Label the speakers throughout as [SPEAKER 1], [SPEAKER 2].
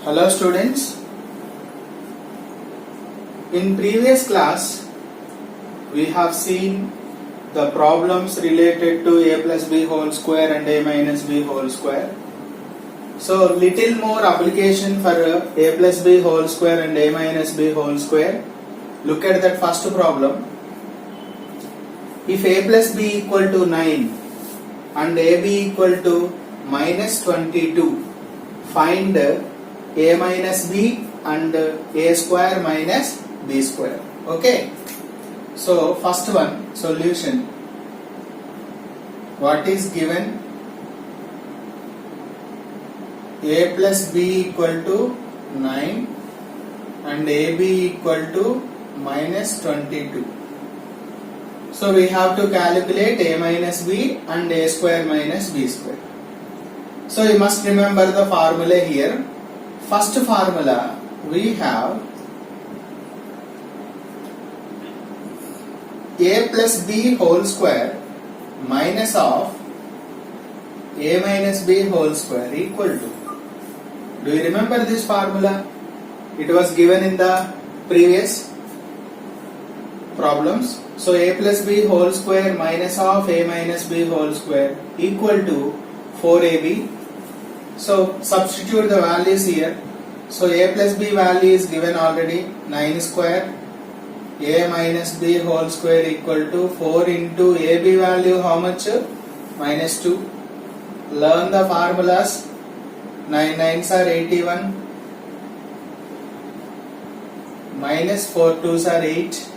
[SPEAKER 1] Hello students. In previous class we have seen the problems related to a plus b whole square and a minus b whole square. So little more application for a plus b whole square and a minus b whole square. Look at that first problem. If a plus b equal to 9 and ab equal to minus 22, find a minus b and a square minus b square. Okay. So first one, solution. What is given? A plus b equal to 9 and ab equal to minus 22. So we have to calculate a minus b and a square minus b square. So you must remember the formula here. First formula we have a plus b whole square minus of a minus b whole square equal to. Do you remember this formula? It was given in the previous problems. So a plus b whole square minus of a minus b whole square equal to 4ab. So substitute the values here. So a plus b value is given already, 9 square. A minus b whole square equal to 4 into ab value how much? Minus 2. Learn the formulas. 9 9s are 81. Minus 4 2s are 8.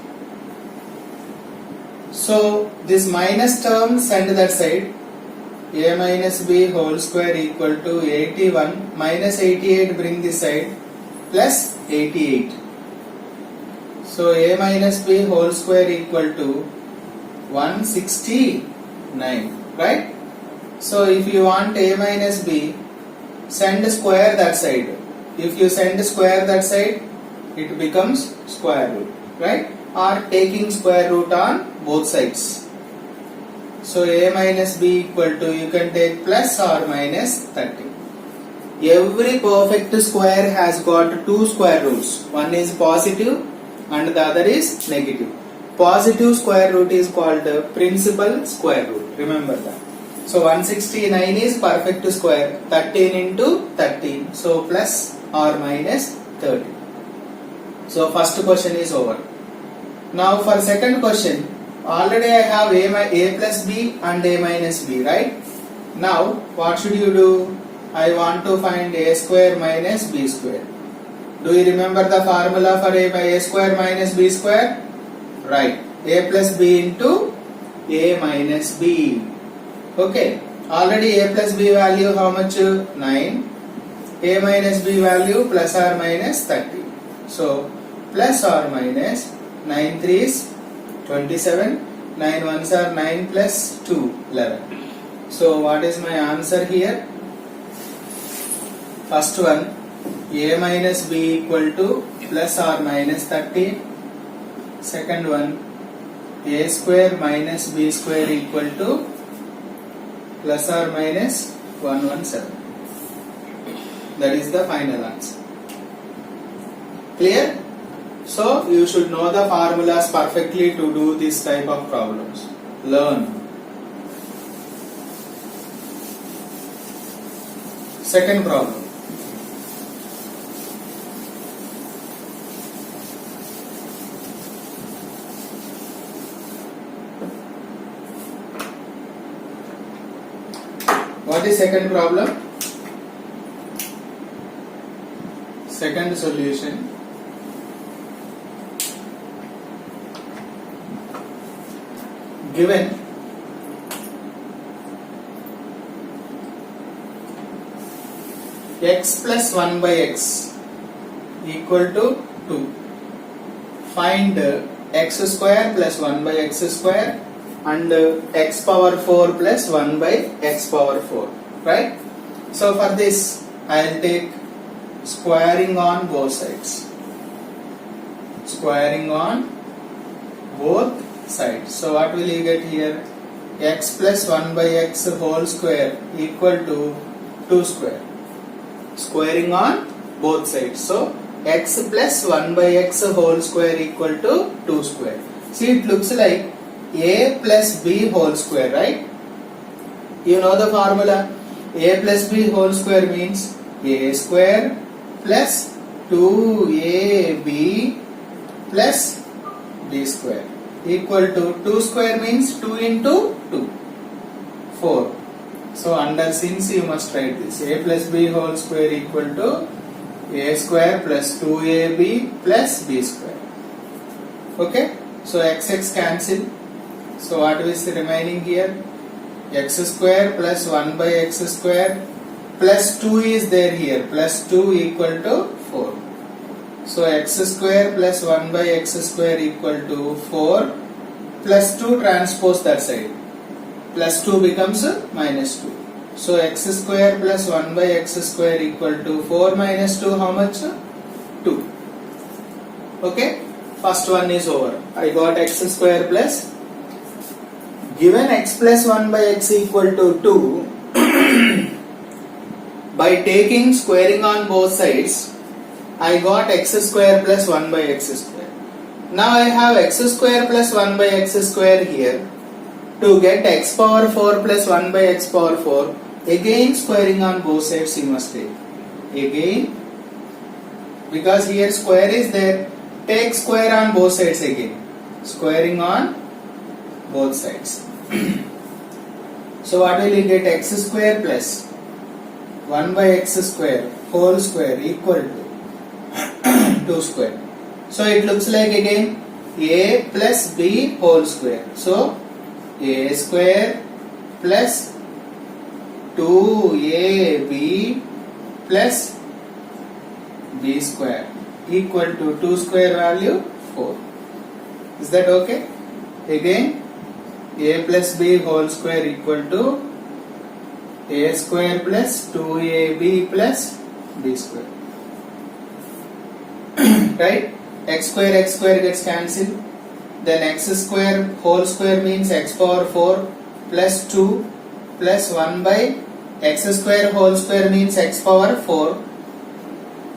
[SPEAKER 1] So this minus term send that side. A minus b whole square equal to 81 minus 88 bring this side plus 88. So a minus b whole square equal to 169, right? So if you want a minus b, send square that side. If you send square that side, it becomes square root, right? Or taking square root on both sides. So a minus b equal to, you can take plus or minus 30. Every perfect square has got two square roots. One is positive and the other is negative. Positive square root is called principal square root. Remember that. So 169 is perfect square. 13 into 13. So plus or minus 30. So first question is over. Now for second question, already I have a plus b and a minus b, right? Now what should you do? I want to find a square minus b square. Do you remember the formula for a square minus b square? Right. A plus b into a minus b. Okay. Already a plus b value how much? 9. A minus b value plus or minus 30. So plus or minus 9 3s 27. 9 1s are 9 plus 2 11. So what is my answer here? First one, a minus b equal to plus or minus 30. Second one, a square minus b square equal to plus or minus 117. That is the final answer. Clear? So you should know the formulas perfectly to do this type of problems. Learn. Second problem. What is second problem? Second solution. Given x plus 1 by x equal to 2. Find x square plus 1 by x square and x power 4 plus 1 by x power 4, right? So for this I will take squaring on both sides. Squaring on both sides. So what will you get here? X plus 1 by x whole square equal to 2 square. Squaring on both sides. So x plus 1 by x whole square equal to 2 square. See, it looks like a plus b whole square, right? You know the formula. A plus b whole square means a square plus 2ab plus b square equal to 2 square means 2 into 2, 4. So under since you must write this. A plus b whole square equal to a square plus 2ab plus b square. Okay. So x cancel. So what is remaining here? X square plus 1 by x square plus 2 is there here. Plus 2 equal to 4. So x square plus 1 by x square equal to 4 plus 2 transpose that side. Plus 2 becomes minus 2. So x square plus 1 by x square equal to 4 minus 2 how much? 2. Okay. First one is over. I got x square plus, given x plus 1 by x equal to 2, by taking squaring on both sides, I got x square plus 1 by x square. Now I have x square plus 1 by x square here. To get x power 4 plus 1 by x power 4, again squaring on both sides you must take. Again, because here square is there, take square on both sides again. Squaring on both sides. So what will you get? X square plus 1 by x square whole square equal to 2 square. So it looks like again a plus b whole square. So a square plus 2ab plus b square equal to 2 square value 4. Is that okay? Again a plus b whole square equal to a square plus 2ab plus b square. Right? X square gets cancelled. Then x square whole square means x power 4 plus 2 plus 1 by x square whole square means x power 4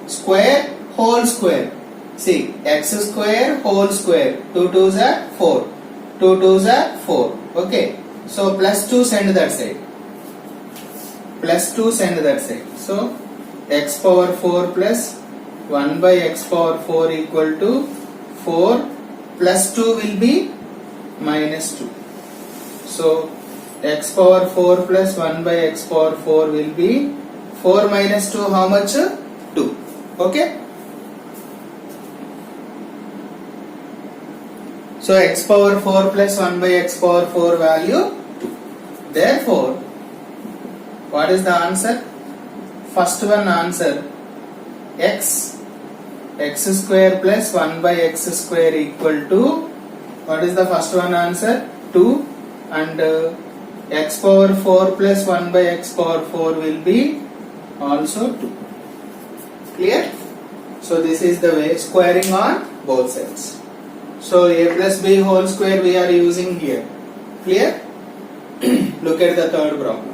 [SPEAKER 1] square whole square. See, x square whole square, 2 2s are 4, 2 2s are 4. Okay, so plus 2 send that side, plus 2 send that side. So x power 4 plus 1 by x power 4 equal to 4 plus 2 will be minus 2. So x power 4 plus 1 by x power 4 will be 4 minus 2 how much? 2. Okay. So x power 4 plus 1 by x power 4 value 2. Therefore, what is the answer? First one answer, x square plus 1 by x square equal to, what is the first one answer? 2, and x power 4 plus 1 by x power 4 will be also 2. Clear? So this is the way, squaring on both sides. So a plus b whole square we are using here. Clear? Look at the third problem.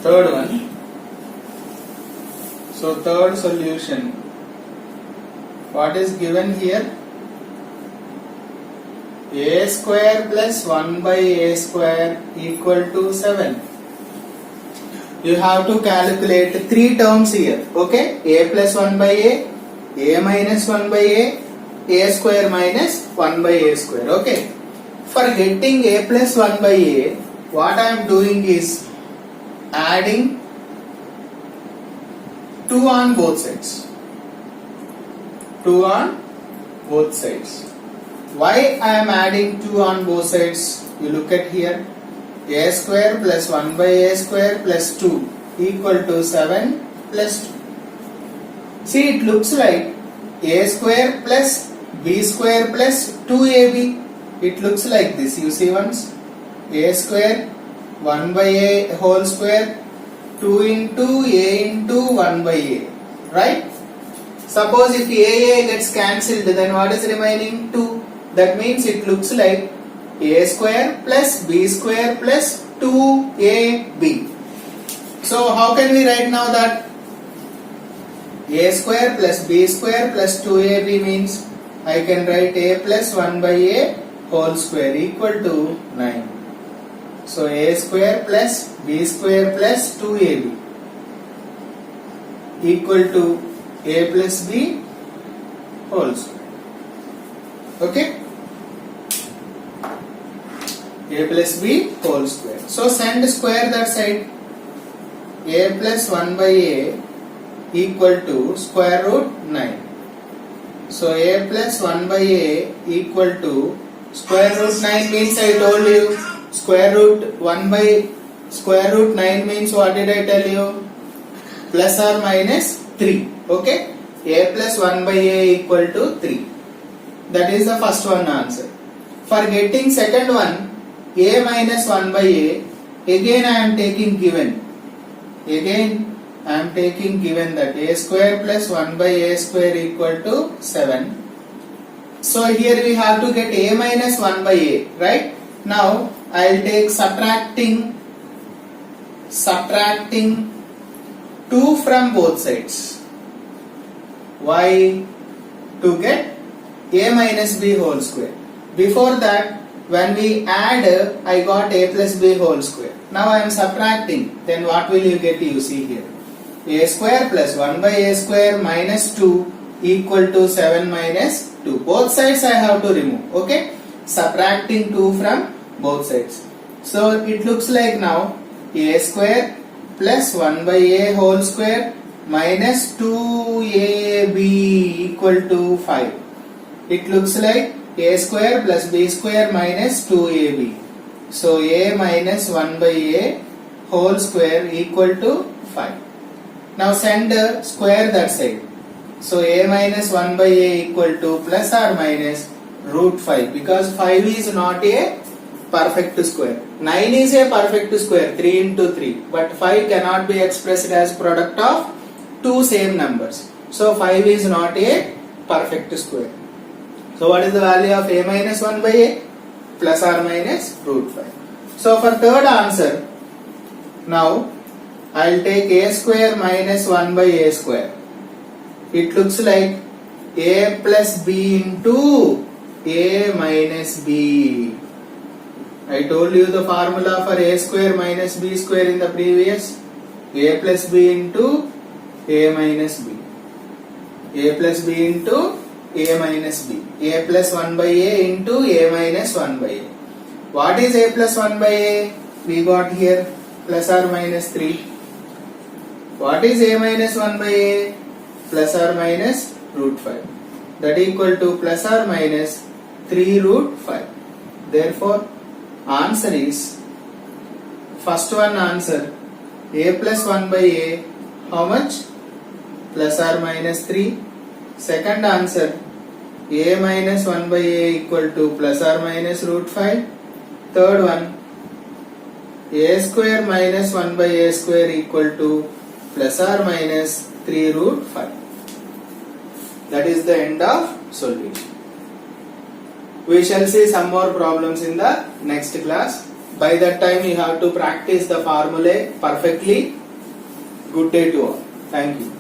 [SPEAKER 1] Third one. So third solution. What is given here? A square plus 1 by a square equal to 7. You have to calculate 3 terms here. Okay? A plus 1 by a minus 1 by a square minus 1 by a square. Okay? For getting a plus 1 by a, what I am doing is adding 2 on both sides. 2 on both sides. Why I am adding 2 on both sides? You look at here. A square plus 1 by a square plus 2 equal to 7 plus 2. See, it looks like a square plus b square plus 2ab. It looks like this. You see once. A square 1 by a whole square, 2 into a into 1 by a, right? Suppose if a gets cancelled, then what is remaining? 2. That means it looks like a square plus b square plus 2ab. So how can we write now that a square plus b square plus 2ab means I can write a plus 1 by a whole square equal to 9. So a square plus b square plus 2ab equal to a plus b whole square. Okay? A plus b whole square. So send square that side. A plus 1 by a equal to square root 9. So a plus 1 by a equal to square root 9 means I told you square root 1 by square root 9 means what did I tell you? Plus or minus 3. Okay? A plus 1 by a equal to 3. That is the first one answer. For getting second one, a minus 1 by a, again I am taking given. Again I am taking given that a square plus 1 by a square equal to 7. So here we have to get a minus 1 by a, right? Now I will take subtracting 2 from both sides. Why? To get a minus b whole square. Before that, when we add, I got a plus b whole square. Now I am subtracting. Then what will you get? You see here. A square plus 1 by a square minus 2 equal to 7 minus 2. Both sides I have to remove. Okay? Subtracting 2 from both sides. So it looks like now a square plus 1 by a whole square minus 2ab equal to 5. It looks like a square plus b square minus 2ab. So a minus 1 by a whole square equal to 5. Now send square that side. So a minus 1 by a equal to plus or minus root 5, because 5 is not a perfect square. 9 is a perfect square, 3 into 3. But 5 cannot be expressed as product of two same numbers. So 5 is not a perfect square. So what is the value of a minus 1 by a? Plus or minus root 5. So for third answer, now I will take a square minus 1 by a square. It looks like a plus b into a minus b. I told you the formula for a square minus b square in the previous. A plus b into a minus b. A plus b into a minus b. A plus 1 by a into a minus 1 by a. What is a plus 1 by a? We got here plus or minus 3. What is a minus 1 by a? Plus or minus root 5. That equal to plus or minus 3 root 5. Therefore, answer is first one answer a plus 1 by a. How much? Plus or minus 3. Second answer a minus 1 by a equal to plus or minus root 5. Third one a square minus 1 by a square equal to plus or minus 3 root 5. That is the end of solution. We shall see some more problems in the next class. By that time you have to practice the formulae perfectly. Good day to all. Thank you.